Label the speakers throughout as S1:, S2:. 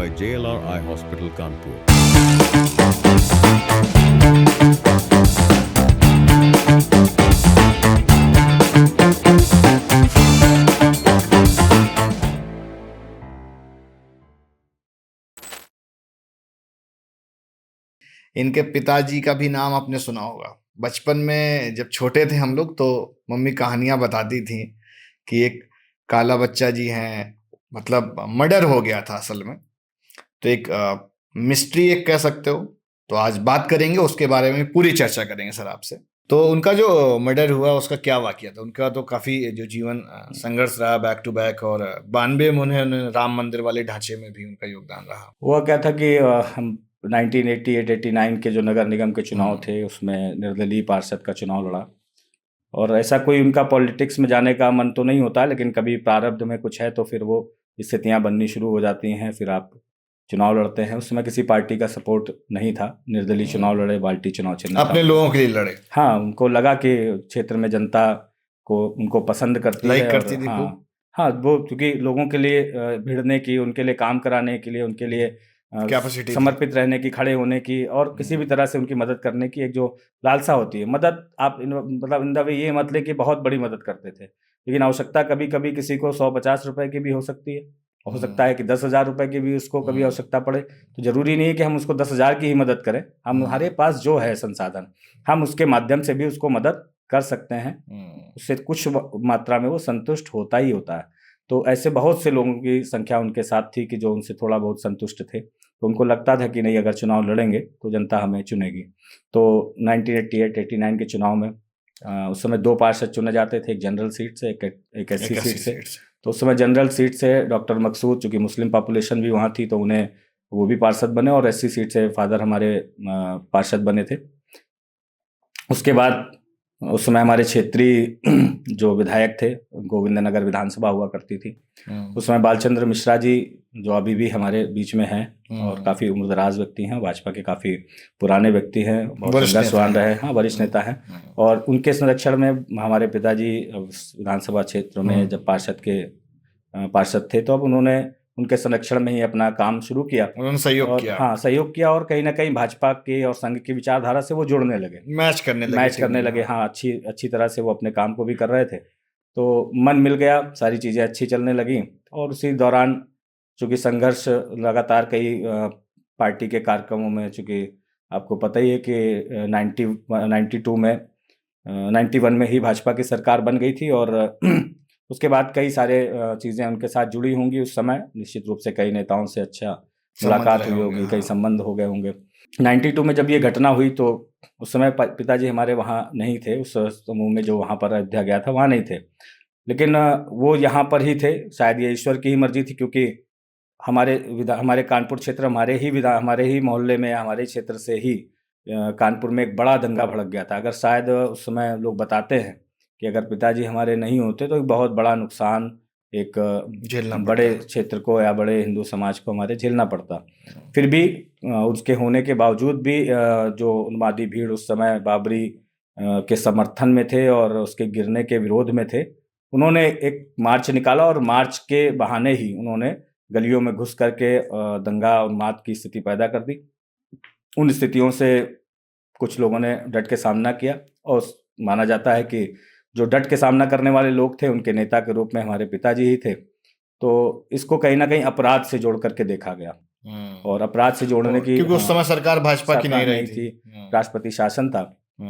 S1: by JLR Eye Hospital, Kanpur.
S2: इनके पिताजी का भी नाम आपने सुना होगा। बचपन में जब छोटे थे हम लोग तो मम्मी कहानियां बताती थी कि एक काला बच्चा जी हैं, मतलब मर्डर हो गया था असल में। तो एक मिस्ट्री एक कह सकते हो। तो आज बात करेंगे उसके बारे में, पूरी चर्चा करेंगे सर आपसे। तो उनका जो मर्डर हुआ उसका क्या वाकया था? उनका तो काफी जो जीवन संघर्ष रहा बैक टू बैक, और 92 में उन्हें राम मंदिर वाले ढांचे में भी उनका योगदान रहा।
S3: हुआ क्या था कि हम 1988-89 के जो नगर निगम के चुनाव थे उसमें निर्दलीय पार्षद का चुनाव लड़ा। और ऐसा कोई उनका पॉलिटिक्स में जाने का मन तो नहीं होता, लेकिन कभी प्रारब्ध में कुछ है तो फिर वो स्थितियां बननी शुरू हो जाती हैं, फिर आप चुनाव लड़ते हैं। उस समय किसी पार्टी का सपोर्ट नहीं था, निर्दलीय चुनाव लड़े, बाल्टी चुनाव चिन्ह
S2: अपने लोगों के लिए लड़े।
S3: हाँ, उनको लगा कि क्षेत्र में जनता को उनको पसंद करती है,
S2: लाइक करती थी
S3: हाँ
S2: खूब।
S3: हाँ, वो क्योंकि लोगों के लिए भिड़ने की, उनके लिए काम कराने के लिए, उनके लिए
S2: कैपेसिटी
S3: समर्पित रहने की, खड़े होने की, और किसी भी तरह से उनकी मदद करने की एक जो लालसा होती है। मदद आप मतलब इन द वे ये मत ले कि बहुत बड़ी मदद करते थे, लेकिन आवश्यकता कभी कभी किसी को 150 रुपए की भी हो सकती है, हो सकता है कि 10,000 रुपए की भी उसको कभी आवश्यकता पड़े। तो जरूरी नहीं है कि हम उसको 10,000 की ही मदद करें, हम हमारे पास जो है संसाधन, हम उसके माध्यम से भी उसको मदद कर सकते हैं। उससे कुछ मात्रा में वो संतुष्ट होता ही होता है। तो ऐसे बहुत से लोगों की संख्या उनके साथ थी कि जो उनसे थोड़ा बहुत संतुष्ट थे। तो उनको लगता था कि नहीं, अगर चुनाव लड़ेंगे तो जनता हमें चुनेगी। तो 1988-89 के चुनाव में उस समय 2 पार्षद चुने जाते थे, एक जनरल सीट से, एक एससी सीट से। तो उस समय जनरल सीट से डॉक्टर मकसूद, चूँकि मुस्लिम पॉपुलेशन भी वहाँ थी, तो उन्हें वो भी पार्षद बने, और एससी सीट से फादर हमारे पार्षद बने थे। उसके बाद उस समय हमारे क्षेत्रीय जो विधायक थे, गोविंद नगर विधानसभा हुआ करती थी, उस समय बालचंद्र मिश्रा जी, जो अभी भी हमारे बीच में हैं और काफ़ी उम्रदराज व्यक्ति हैं, भाजपा के काफ़ी पुराने व्यक्ति हैं, बहुत संघर्षवान रहे, हाँ, वरिष्ठ नेता हैं। और उनके संरक्षण में हमारे पिताजी विधानसभा क्षेत्र में जब पार्षद थे, तो अब उन्होंने उनके संरक्षण में ही अपना काम शुरू किया,
S2: उन्होंने सहयोग किया।
S3: हाँ, सहयोग किया, और कहीं ना कहीं भाजपा के और संघ की विचारधारा से वो जुड़ने लगे, मैच करने लगे। हाँ, अच्छी तरह से वो अपने काम को भी कर रहे थे। तो मन मिल गया, सारी चीज़ें अच्छी चलने लगी। और उसी दौरान चूँकि संघर्ष लगातार कई पार्टी के कार्यक्रमों में, चूँकि आपको पता ही है कि 91 में ही भाजपा की सरकार बन गई थी, और उसके बाद कई सारे चीज़ें उनके साथ जुड़ी होंगी। उस समय निश्चित रूप से कई नेताओं से अच्छा मुलाकात हुई होगी, कई संबंध हो गए होंगे। 92 में जब ये घटना हुई तो उस समय पिताजी हमारे वहाँ नहीं थे, उस समूह में जो वहाँ पर अयोध्या गया था वहाँ नहीं थे, लेकिन वो यहाँ पर ही थे। शायद ये ईश्वर की ही मर्जी थी, क्योंकि हमारे कानपुर क्षेत्र, हमारे ही मोहल्ले में, हमारे क्षेत्र से ही कानपुर में एक बड़ा दंगा भड़क गया था। अगर शायद उस समय लोग बताते हैं कि अगर पिताजी हमारे नहीं होते तो एक बहुत बड़ा नुकसान एक बड़े क्षेत्र को या बड़े हिंदू समाज को हमारे झेलना पड़ता। फिर भी उसके होने के बावजूद भी जो उन्मादी भीड़ उस समय बाबरी के समर्थन में थे और उसके गिरने के विरोध में थे, उन्होंने एक मार्च निकाला, और मार्च के बहाने ही उन्होंने गलियों में घुस करके दंगा उन्माद की स्थिति पैदा कर दी। उन स्थितियों से कुछ लोगों ने डट के सामना किया, और माना जाता है कि जो डट के सामना करने वाले लोग थे उनके नेता के रूप में हमारे पिताजी ही थे। तो इसको कहीं ना कहीं अपराध से जोड़ करके देखा गया, और अपराध से जोड़ने की,
S2: क्योंकि उस समय सरकार भाजपा की नहीं रही थी,
S3: राष्ट्रपति शासन था,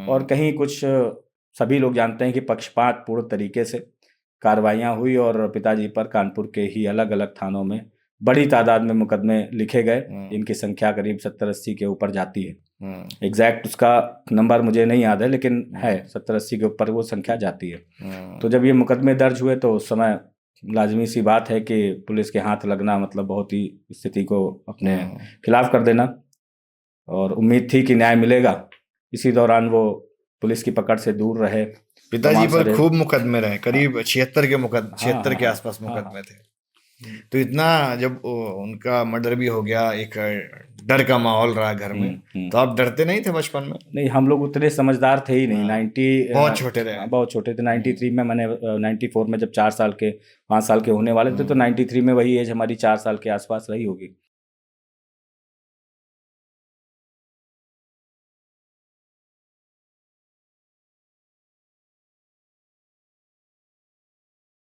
S3: और कहीं कुछ सभी लोग जानते हैं कि पक्षपात पूर्ण तरीके से कार्रवाइयाँ हुई, और पिताजी पर कानपुर के ही अलग अलग थानों में बड़ी तादाद में मुकदमे लिखे गए, जिनकी संख्या करीब 70-80 के ऊपर जाती है। एग्जैक्ट उसका नंबर मुझे नहीं याद है, लेकिन है 70-80 के ऊपर वो संख्या जाती है। तो जब ये मुकदमे दर्ज हुए तो उस समय लाजमी सी बात है कि पुलिस के हाथ लगना मतलब बहुत ही स्थिति को अपने खिलाफ कर देना, और उम्मीद थी कि न्याय मिलेगा। इसी दौरान वो पुलिस की पकड़ से दूर रहे।
S2: पिताजी पर खूब मुकदमे रहे, करीब 76 के आसपास मुकदमे थे। तो इतना जब उनका मर्डर भी हो गया, एक डर का माहौल रहा घर में, तो आप डरते नहीं थे बचपन में?
S3: नहीं, हम लोग उतने समझदार थे ही नहीं।
S2: बहुत छोटे रहे।
S3: बहुत छोटे थे। 93 में मैंने 94 में जब 5 साल के होने वाले थे, तो 93 में वही एज हमारी 4 साल के आसपास रही होगी।